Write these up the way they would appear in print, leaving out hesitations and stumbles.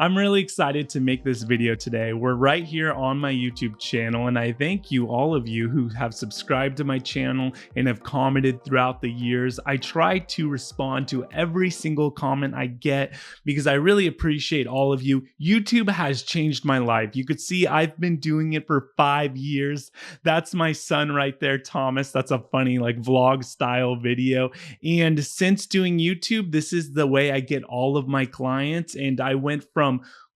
I'm really excited to make this video today. We're right here on my YouTube channel, and I thank you, all of you who have subscribed to my channel and have commented throughout the years. I try to respond to every single comment I get because I really appreciate all of you. YouTube has changed my life. You could see I've been doing it for 5 years. That's my son right there, Thomas. That's a funny like vlog style video. And since doing YouTube, this is the way I get all of my clients. And I went from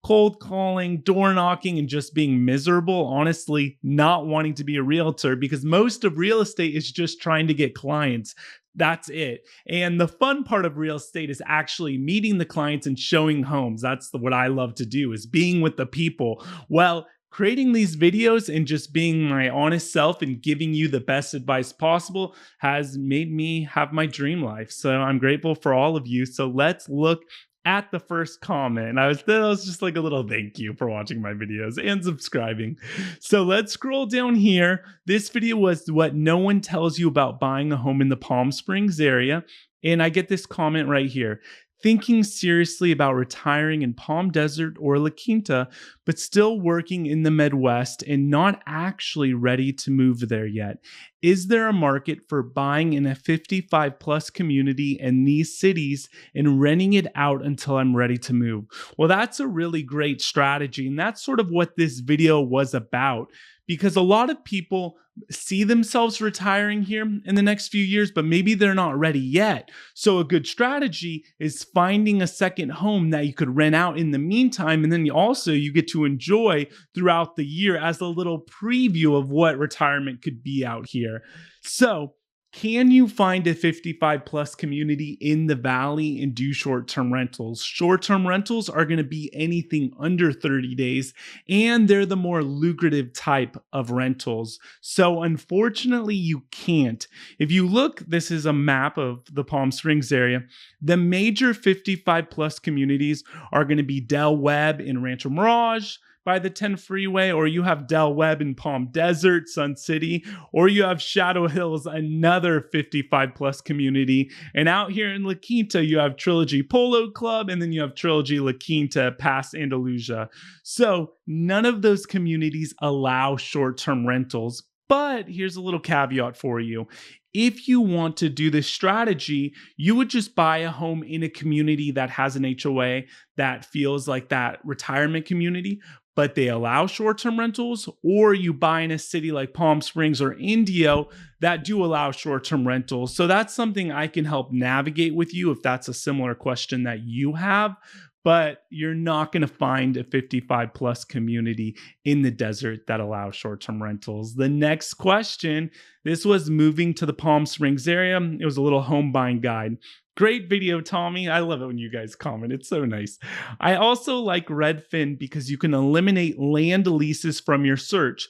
cold calling, door knocking, and just being miserable, honestly, not wanting to be a realtor because most of real estate is just trying to get clients. That's it. And the fun part of real estate is actually meeting the clients and showing homes. That's what I love to do, is being with the people. Well, creating these videos and just being my honest self and giving you the best advice possible has made me have my dream life. So I'm grateful for all of you. So let's look at the first comment. That was just like a little thank you for watching my videos and subscribing. So let's scroll down here. This video was what no one tells you about buying a home in the Palm Springs area. And I get this comment right here. Thinking seriously about retiring in Palm Desert or La Quinta, but still working in the Midwest and not actually ready to move there yet. Is there a market for buying in a 55 plus community in these cities and renting it out until I'm ready to move? Well, that's a really great strategy. And that's sort of what this video was about, because a lot of people see themselves retiring here in the next few years, but maybe they're not ready yet. So a good strategy is finding a second home that you could rent out in the meantime. And then you get to enjoy throughout the year as a little preview of what retirement could be out here. So can you find a 55 plus community in the Valley and do short-term rentals? Short-term rentals are going to be anything under 30 days, and they're the more lucrative type of rentals. So unfortunately, you can't. If you look, this is a map of the Palm Springs area. The major 55 plus communities are going to be Del Webb and Rancho Mirage by the 10 freeway, or you have Del Webb in Palm Desert, Sun City, or you have Shadow Hills, another 55 plus community. And out here in La Quinta, you have Trilogy Polo Club, and then you have Trilogy La Quinta past Andalusia. So none of those communities allow short-term rentals. But here's a little caveat for you. If you want to do this strategy, you would just buy a home in a community that has an HOA that feels like that retirement community, but they allow short-term rentals, or you buy in a city like Palm Springs or Indio that do allow short-term rentals. So that's something I can help navigate with you if that's a similar question that you have. But you're not going to find a 55 plus community in the desert that allows short-term rentals. The next question, this was moving to the Palm Springs area. It was a little home buying guide. Great video, Tommy. I love it when you guys comment. It's so nice. I also like Redfin because you can eliminate land leases from your search.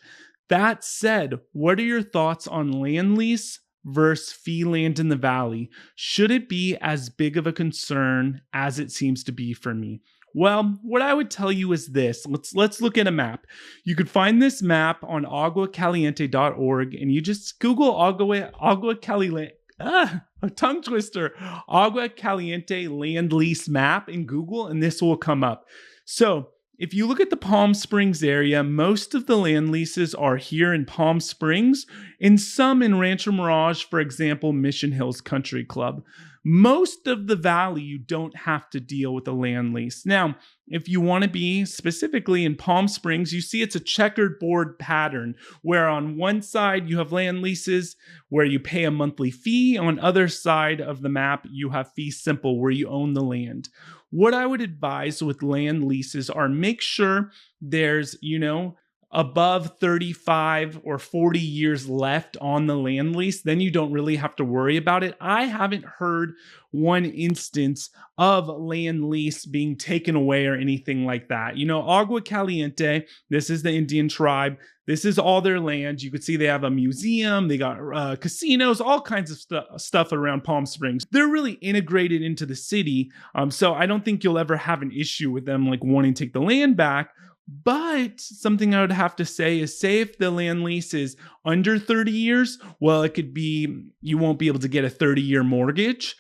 That said, what are your thoughts on land lease versus fee land in the Valley? Should it be as big of a concern as it seems to be for me? Well, what I would tell you is this. Let's look at a map. You could find this map on aguacaliente.org, and you just Google Agua Caliente. A tongue twister. Agua Caliente land lease map in Google, and this will come up. So if you look at the Palm Springs area, most of the land leases are here in Palm Springs, and some in Rancho Mirage, for example, Mission Hills Country Club. Most of the Valley, you don't have to deal with a land lease. Now, if you want to be specifically in Palm Springs, you see it's a checkered board pattern where on one side you have land leases where you pay a monthly fee. On other side of the map, you have fee simple where you own the land. What I would advise with land leases are make sure there's, above 35 or 40 years left on the land lease. Then you don't really have to worry about it. I haven't heard one instance of land lease being taken away or anything like that. Agua Caliente, this is the Indian tribe. This is all their land. You could see they have a museum, they got casinos, all kinds of stuff around Palm Springs. They're really integrated into the city. So I don't think you'll ever have an issue with them like wanting to take the land back. But something I would have to say is, say if the land lease is under 30 years, well, it could be you won't be able to get a 30-year mortgage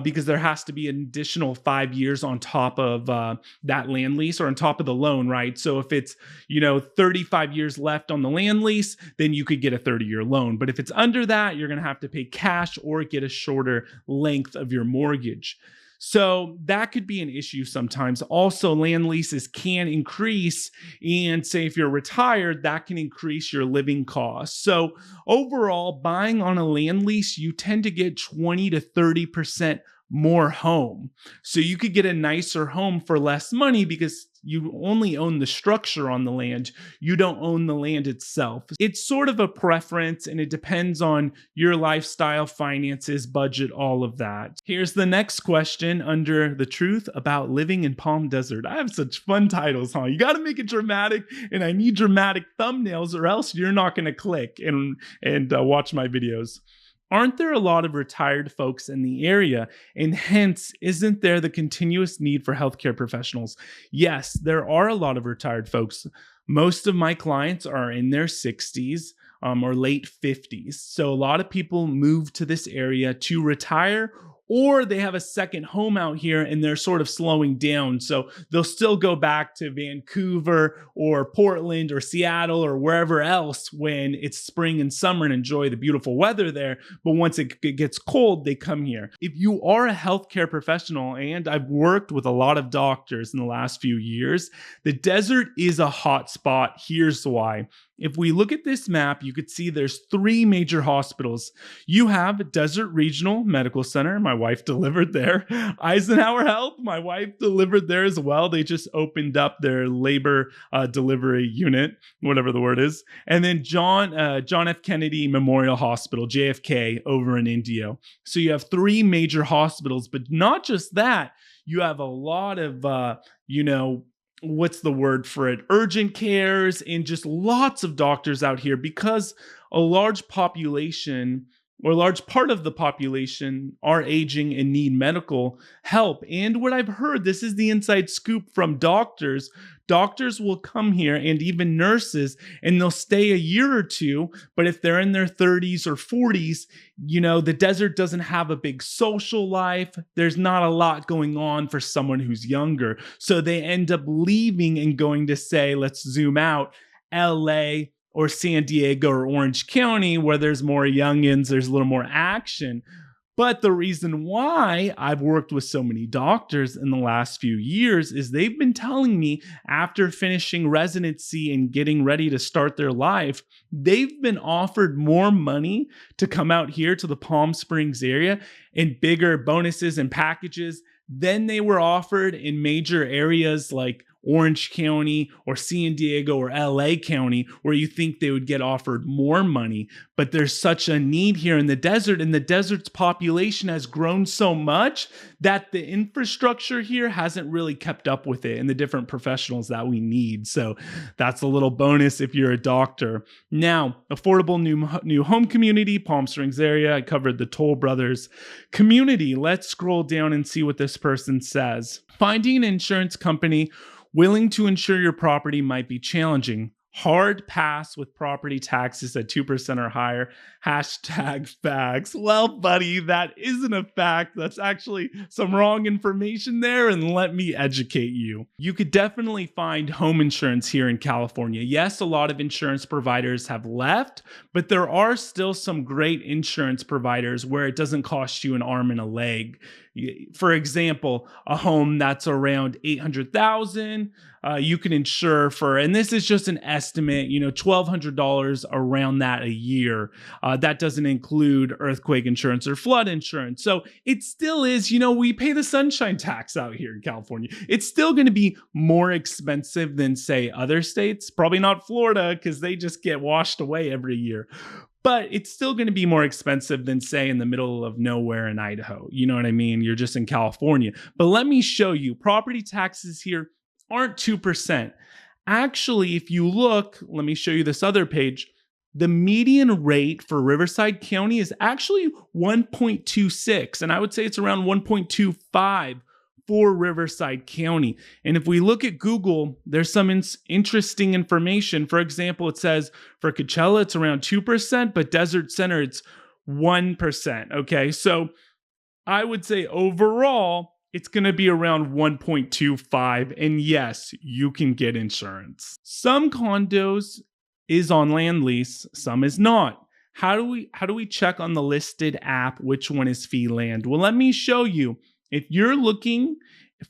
because there has to be an additional 5 years on top of that land lease or on top of the loan, right? So if it's, 35 years left on the land lease, then you could get a 30-year loan. But if it's under that, you're going to have to pay cash or get a shorter length of your mortgage. So that could be an issue sometimes. Also, land leases can increase, and say if you're retired, that can increase your living costs. So overall, buying on a land lease, you tend to get 20 to 30% more home. So you could get a nicer home for less money because you only own the structure on the land. You don't own the land itself. It's sort of a preference, and it depends on your lifestyle, finances, budget, all of that. Here's the next question under the truth about living in Palm Desert. I have such fun titles, huh? You got to make it dramatic, and I need dramatic thumbnails or else you're not going to click and watch my videos. Aren't there a lot of retired folks in the area? And hence, isn't there the continuous need for healthcare professionals? Yes, there are a lot of retired folks. Most of my clients are in their 60s or late 50s. So a lot of people move to this area to retire, or they have a second home out here and they're sort of slowing down. So they'll still go back to Vancouver or Portland or Seattle or wherever else when it's spring and summer and enjoy the beautiful weather there. But once it gets cold, they come here. If you are a healthcare professional, and I've worked with a lot of doctors in the last few years, the desert is a hot spot. Here's why. If we look at this map, you could see there's 3 major hospitals. You have Desert Regional Medical Center. My wife delivered there. Eisenhower Health. My wife delivered there as well. They just opened up their labor delivery unit, whatever the word is. And then John F. Kennedy Memorial Hospital, JFK, over in India. So you have 3 major hospitals, but not just that. You have a lot of, what's the word for it? Urgent cares, and just lots of doctors out here because a large population or a large part of the population are aging and need medical help. And what I've heard, this is the inside scoop from doctors. Doctors will come here, and even nurses, and they'll stay a year or two. But if they're in their 30s or 40s, the desert doesn't have a big social life. There's not a lot going on for someone who's younger. So they end up leaving and going to, say, let's zoom out, LA or San Diego or Orange County, where there's more youngins, there's a little more action. But the reason why I've worked with so many doctors in the last few years is they've been telling me after finishing residency and getting ready to start their life, they've been offered more money to come out here to the Palm Springs area and bigger bonuses and packages than they were offered in major areas like Orange County or San Diego or LA County, where you think they would get offered more money. But there's such a need here in the desert, and the desert's population has grown so much that the infrastructure here hasn't really kept up with it and the different professionals that we need. So that's a little bonus if you're a doctor. Now, affordable new home community, Palm Springs area. I covered the Toll Brothers community. Let's scroll down and see what this person says. Finding an insurance company willing to insure your property might be challenging. Hard pass with property taxes at 2% or higher. Hashtag facts. Well, buddy, that isn't a fact. That's actually some wrong information there, and let me educate you. You could definitely find home insurance here in California. Yes, a lot of insurance providers have left, but there are still some great insurance providers where it doesn't cost you an arm and a leg. For example, a home that's around $800,000, you can insure for, and this is just an estimate, $1,200 around that a year. That doesn't include earthquake insurance or flood insurance. So it still is, we pay the sunshine tax out here in California. It's still going to be more expensive than, say, other states. Probably not Florida, because they just get washed away every year. But it's still going to be more expensive than, say, in the middle of nowhere in Idaho. You know what I mean? You're just in California. But let me show you. Property taxes here aren't 2%. Actually, if you look, let me show you this other page. The median rate for Riverside County is actually 1.26. And I would say it's around 1.25 for Riverside County. And if we look at Google, there's some interesting information. For example, it says for Coachella, it's around 2%, but Desert Center, it's 1%. Okay, so I would say overall, it's going to be around 1.25. And yes, you can get insurance. Some condos is on land lease, some is not. How do we check on the listed app which one is fee land? Well, let me show you. If you're looking,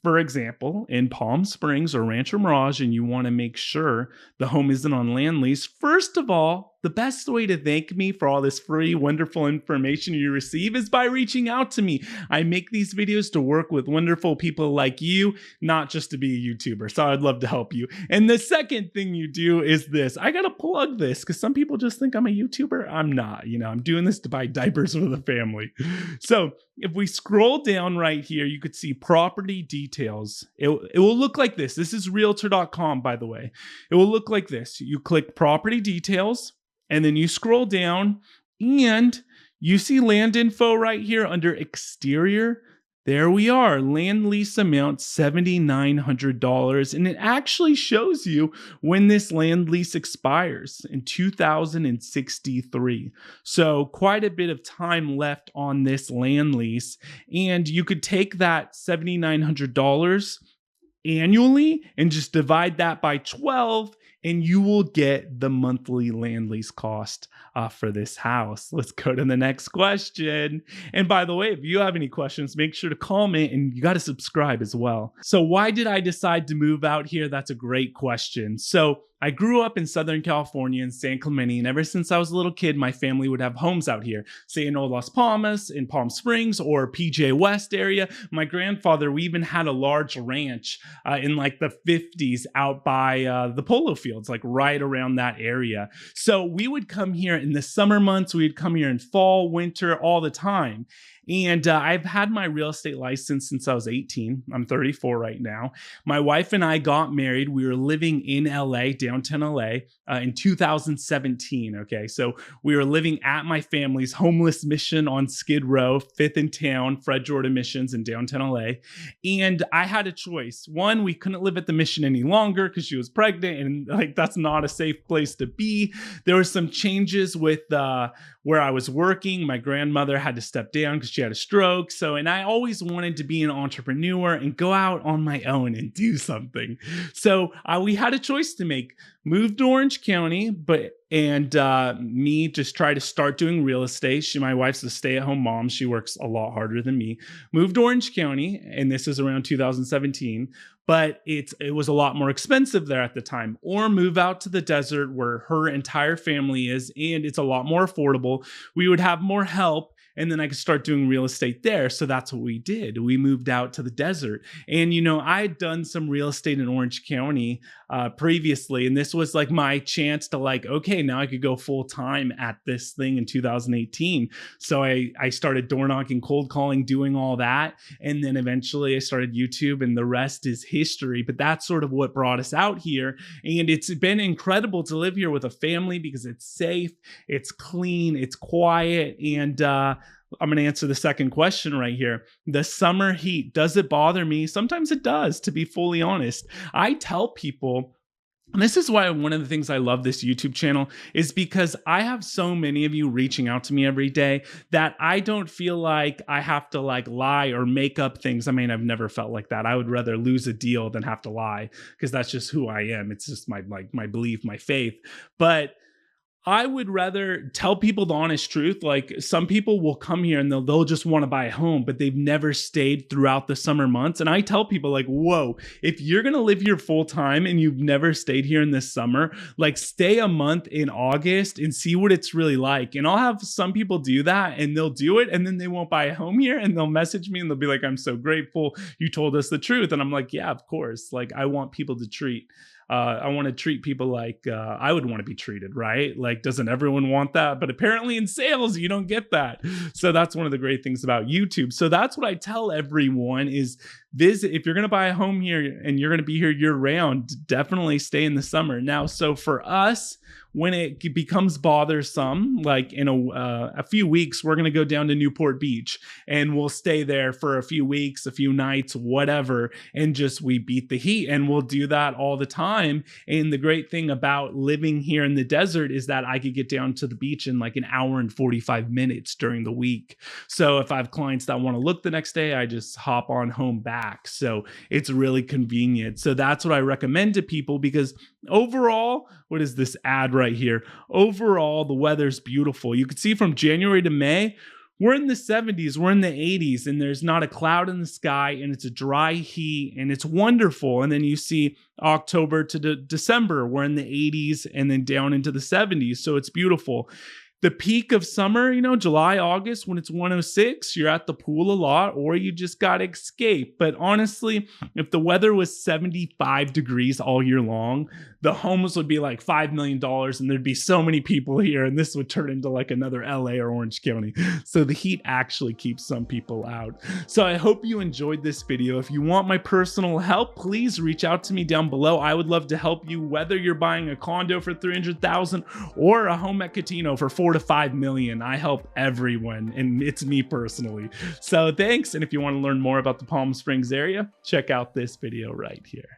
for example, in Palm Springs or Rancho Mirage, and you want to make sure the home isn't on land lease, first of all, the best way to thank me for all this free, wonderful information you receive is by reaching out to me. I make these videos to work with wonderful people like you, not just to be a YouTuber. So I'd love to help you. And the second thing you do is this. I got to plug this because some people just think I'm a YouTuber. I'm not. I'm doing this to buy diapers for the family. So if we scroll down right here, you could see property details. It will look like this. This is realtor.com, by the way. It will look like this. You click property details, and then you scroll down and you see land info right here under exterior. There we are, land lease amount $7,900. And it actually shows you when this land lease expires in 2063. So quite a bit of time left on this land lease. And you could take that $7,900 annually and just divide that by 12, and you will get the monthly land lease cost for this house. Let's go to the next question. And by the way, if you have any questions, make sure to comment, and you got to subscribe as well. So why did I decide to move out here? That's a great question. So I grew up in Southern California in San Clemente, and ever since I was a little kid, my family would have homes out here, say in Old Las Palmas, in Palm Springs, or PJ West area. My grandfather, we even had a large ranch in like the 50s out by the polo fields, like right around that area. So we would come here in the summer months. We'd come here in fall, winter, all the time. And I've had my real estate license since I was 18. I'm 34 right now. My wife and I got married. We were living in LA, downtown LA, in 2017. Okay, so we were living at my family's homeless mission on Skid Row, 5th in town, Fred Jordan Missions in downtown LA. And I had a choice. One, we couldn't live at the mission any longer because she was pregnant, and like that's not a safe place to be. There were some changes with where I was working. My grandmother had to step down because she had a stroke. And I always wanted to be an entrepreneur and go out on my own and do something. So we had a choice to make. Moved to Orange County, and me just try to start doing real estate. My wife's a stay-at-home mom. She works a lot harder than me. Moved to Orange County, and this is around 2017. But it was a lot more expensive there at the time. Or move out to the desert where her entire family is, and it's a lot more affordable. We would have more help, and then I could start doing real estate there. So that's what we did. We moved out to the desert. And, I had done some real estate in Orange County previously, and this was like my chance to okay, now I could go full time at this thing in 2018. So I started door knocking, cold calling, doing all that. And then eventually I started YouTube, and the rest is history. But that's sort of what brought us out here. And it's been incredible to live here with a family because it's safe, it's clean, it's quiet. And I'm going to answer the second question right here. The summer heat, does it bother me? Sometimes it does, to be fully honest. I tell people, and this is why one of the things I love this YouTube channel is because I have so many of you reaching out to me every day that I don't feel like I have to lie or make up things. I mean, I've never felt like that. I would rather lose a deal than have to lie because that's just who I am. It's just my belief, my faith. But I would rather tell people the honest truth. Some people will come here and they'll just want to buy a home, but they've never stayed throughout the summer months. And I tell people whoa, if you're going to live here full time and you've never stayed here in this summer, stay a month in August and see what it's really like. And I'll have some people do that, and they'll do it, and then they won't buy a home here, and they'll message me and they'll be like, I'm so grateful you told us the truth. And I'm like, yeah, of course. I want people to treat I want to treat people like I would want to be treated, right? Doesn't everyone want that? But apparently in sales, you don't get that. So that's one of the great things about YouTube. So that's what I tell everyone is visit. If you're going to buy a home here and you're going to be here year round, definitely stay in the summer. Now, so for us, when it becomes bothersome, like in a few weeks, we're going to go down to Newport Beach and we'll stay there for a few weeks, a few nights, whatever, and just we beat the heat. And we'll do that all the time. And the great thing about living here in the desert is that I could get down to the beach in like an hour and 45 minutes during the week. So if I have clients that want to look the next day, I just hop on home back. So it's really convenient. So that's what I recommend to people, because overall, what is this ad right here? Overall, the weather's beautiful. You can see from January to May, we're in the 70s, we're in the 80s, and there's not a cloud in the sky, and it's a dry heat, and it's wonderful. And then you see October to December, we're in the 80s, and then down into the 70s. So it's beautiful. The peak of summer, July, August, when it's 106, you're at the pool a lot, or you just got to escape. But honestly, if the weather was 75 degrees all year long, the homes would be like $5 million and there'd be so many people here, and this would turn into like another LA or Orange County. So the heat actually keeps some people out. So I hope you enjoyed this video. If you want my personal help, please reach out to me down below. I would love to help you, whether you're buying a condo for $300,000 or a home at Catino for $4 to $5 million. I help everyone, and it's me personally. So thanks. And if you want to learn more about the Palm Springs area, check out this video right here.